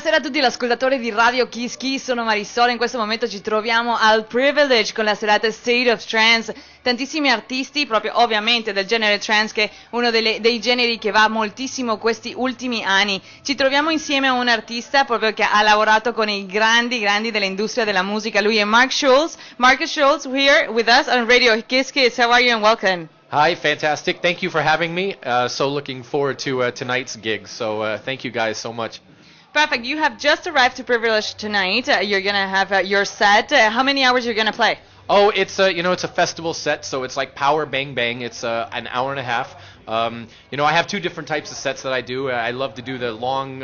Buonasera a tutti gli ascoltatori di Radio Kiss Kiss, sono Marisol, in questo momento ci troviamo al Privilege con la serata State of Trance, tantissimi artisti, proprio ovviamente del genere trance che è uno dei generi che va moltissimo questi ultimi anni. Ci troviamo insieme a un artista proprio che ha lavorato con i grandi dell'industria della musica, lui è Markus Schulz. Markus Schulz here with us on Radio Kiss Kiss, how are you and welcome? Hi, fantastic. Thank you for having me. So looking forward to tonight's gig. So thank you guys so much. Perfect. You have just arrived to Privilege tonight. You're gonna have your set. How many hours you're gonna play? Oh, it's it's a festival set, so it's like power bang bang. It's an hour and a half. I have two different types of sets that I do. I love to do the long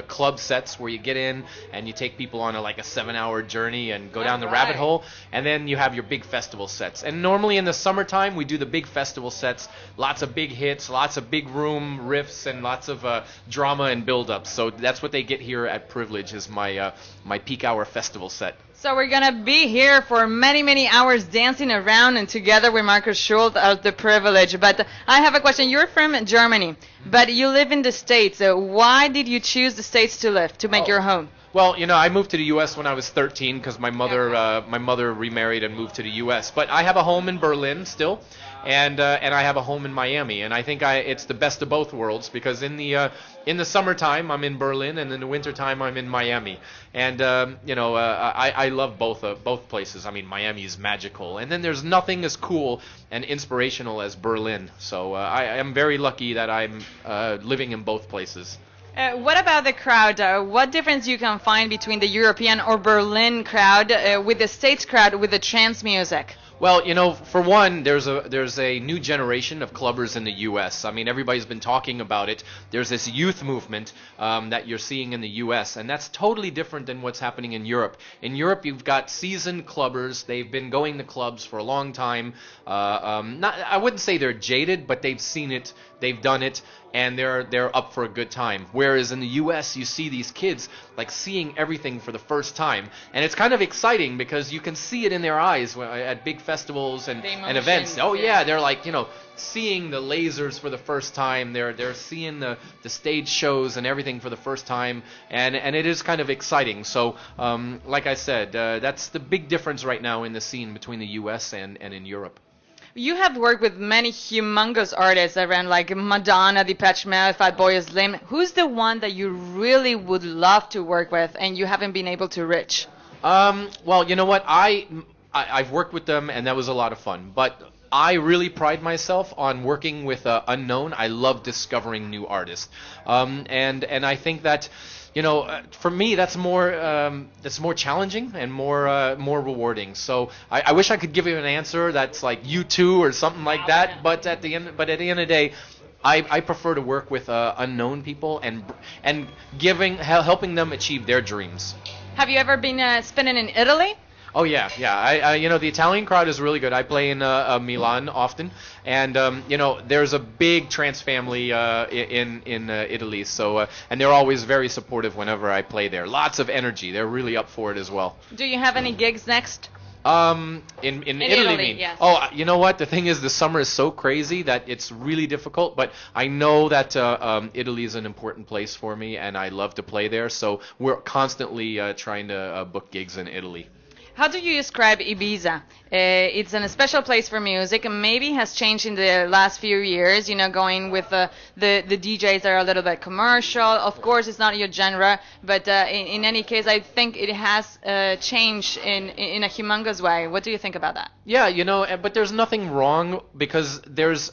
club sets where you get in and you take people on a 7-hour journey and go down the rabbit hole. And then you have your big festival sets. And normally in the summertime we do the big festival sets. Lots of big hits, lots of big room riffs, and lots of drama and build-up. So that's what they get here at Privilege is my peak hour festival set. So we're gonna be here for many hours dancing around and together with Markus Schulz at the Privilege. But I have a question. You're from Germany, but you live in the States. Why did you choose the States to live, to make your home? Well, I moved to the U.S. when I was 13 because my mother remarried and moved to the U.S. But I have a home in Berlin still, and I have a home in Miami. And I think it's the best of both worlds because in the summertime I'm in Berlin, and in the wintertime I'm in Miami. And I love both places. I mean, Miami is magical, and then there's nothing as cool and inspirational as Berlin. So I am very lucky that I'm living in both places. What about the crowd? What difference you can find between the European or Berlin crowd with the States crowd with the trance music? Well, for one, there's a new generation of clubbers in the U.S. I mean, everybody's been talking about it. There's this youth movement that you're seeing in the U.S., and that's totally different than what's happening in Europe. In Europe, you've got seasoned clubbers. They've been going to clubs for a long time. I wouldn't say they're jaded, but they've seen it, they've done it, and they're up for a good time. Whereas in the U.S., you see these kids seeing everything for the first time, and it's kind of exciting because you can see it in their eyes at big festivals and events. Oh yeah, they're seeing the lasers for the first time. They're seeing the stage shows and everything for the first time, and it is kind of exciting. So like I said, that's the big difference right now in the scene between the U.S. and in Europe. You have worked with many humongous artists around Madonna, Depeche Mode, Fatboy Slim. Who's the one that you really would love to work with and you haven't been able to reach? Well, you know what? I've worked with them, and that was a lot of fun. But I really pride myself on working with unknown. I love discovering new artists, and I think that for me that's more challenging and more rewarding. So I wish I could give you an answer that's like U2 or something like that. But at the end of the day, I prefer to work with unknown people and helping them achieve their dreams. Have you ever been spinning in Italy? Oh yeah. The Italian crowd is really good. I play in Milan often, and there's a big trance family in Italy. So and they're always very supportive whenever I play there. Lots of energy. They're really up for it as well. Do you have any gigs next? In Italy, yes. Oh, you know what? The thing is, the summer is so crazy that it's really difficult. But I know that Italy is an important place for me, and I love to play there. So we're constantly trying to book gigs in Italy. How do you describe Ibiza? It's a special place for music. Maybe has changed in the last few years, going with the DJs that are a little bit commercial. Of course, it's not your genre, but in any case, I think it has changed in a humongous way. What do you think about that? Yeah, but there's nothing wrong because there's...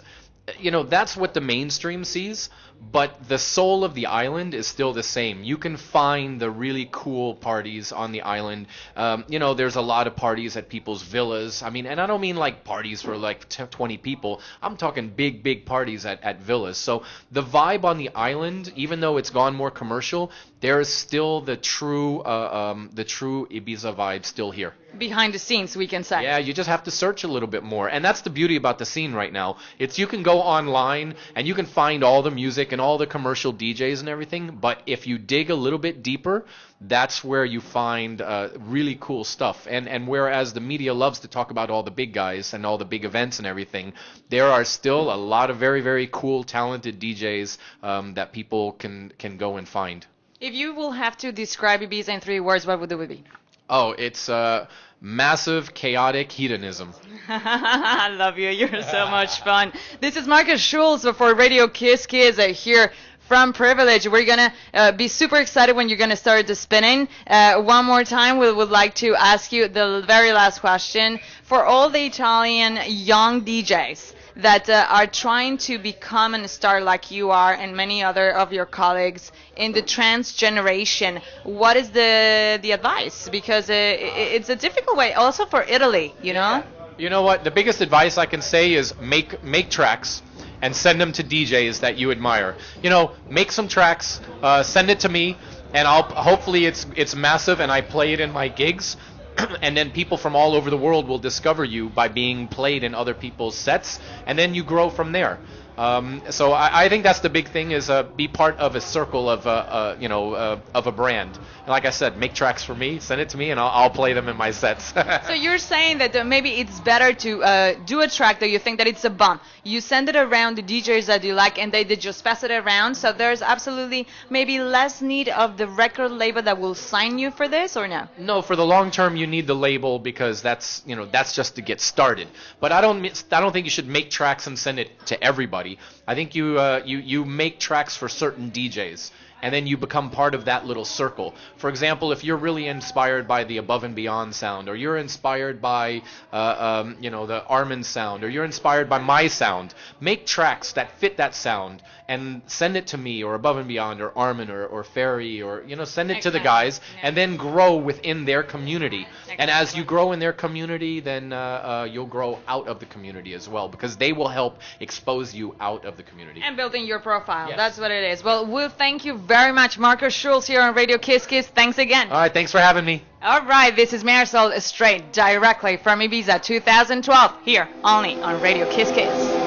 that's what the mainstream sees, but the soul of the island is still the same. You can find the really cool parties on the island. There's a lot of parties at people's villas. I mean, and I don't mean parties for 20 people. I'm talking big parties at villas. So the vibe on the island, even though it's gone more commercial, there is still the true Ibiza vibe still here. Behind the scenes, we can say. Yeah, you just have to search a little bit more. And that's the beauty about the scene right now. You can go online and you can find all the music and all the commercial DJs and everything, but if you dig a little bit deeper, that's where you find really cool stuff. And whereas the media loves to talk about all the big guys and all the big events and everything, there are still a lot of very, very cool, talented DJs that people can go and find. If you will have to describe Ibiza in 3 words, what would it be? Oh, it's massive, chaotic hedonism. I love you. You're so much fun. This is Markus Schulz for Radio Kiss Kids here from Privilege. We're going to be super excited when you're going to start the spinning. One more time, we would like to ask you the very last question. For all the Italian young DJs that are trying to become a star like you are and many other of your colleagues in the trance generation, what is the advice? Because it's a difficult way, also for Italy, you know? You know what? The biggest advice I can say is make tracks and send them to DJs that you admire. You know, make some tracks, send it to me, and hopefully it's massive and I play it in my gigs. And then people from all over the world will discover you by being played in other people's sets, and then you grow from there. So I think that's the big thing, is be part of a circle of of a brand. And like I said, make tracks for me, send it to me, and I'll play them in my sets. So you're saying that maybe it's better to do a track that you think that it's a bomb. You send it around the DJs that you like, and they just pass it around. So there's absolutely maybe less need of the record label that will sign you for this, or no? No, for the long term, you need the label, because that's just to get started. But I don't think you should make tracks and send it to everybody. I think you make tracks for certain DJs, and then you become part of that little circle. For example, if you're really inspired by the Above and Beyond sound, or you're inspired by the Armin sound, or you're inspired by my sound, make tracks that fit that sound and send it to me, or Above and Beyond, or Armin, or Ferry, or send it to the guys, and then grow within their community. And as you grow in their community, then you'll grow out of the community as well, because they will help expose you out of the community. And building your profile. Yes. That's what it is. Well, we'll thank you very much, Markus Schulz, here on Radio Kiss Kiss. Thanks again. All right, thanks for having me. All right, this is Marisol, straight directly from Ibiza 2012, here only on Radio Kiss Kiss.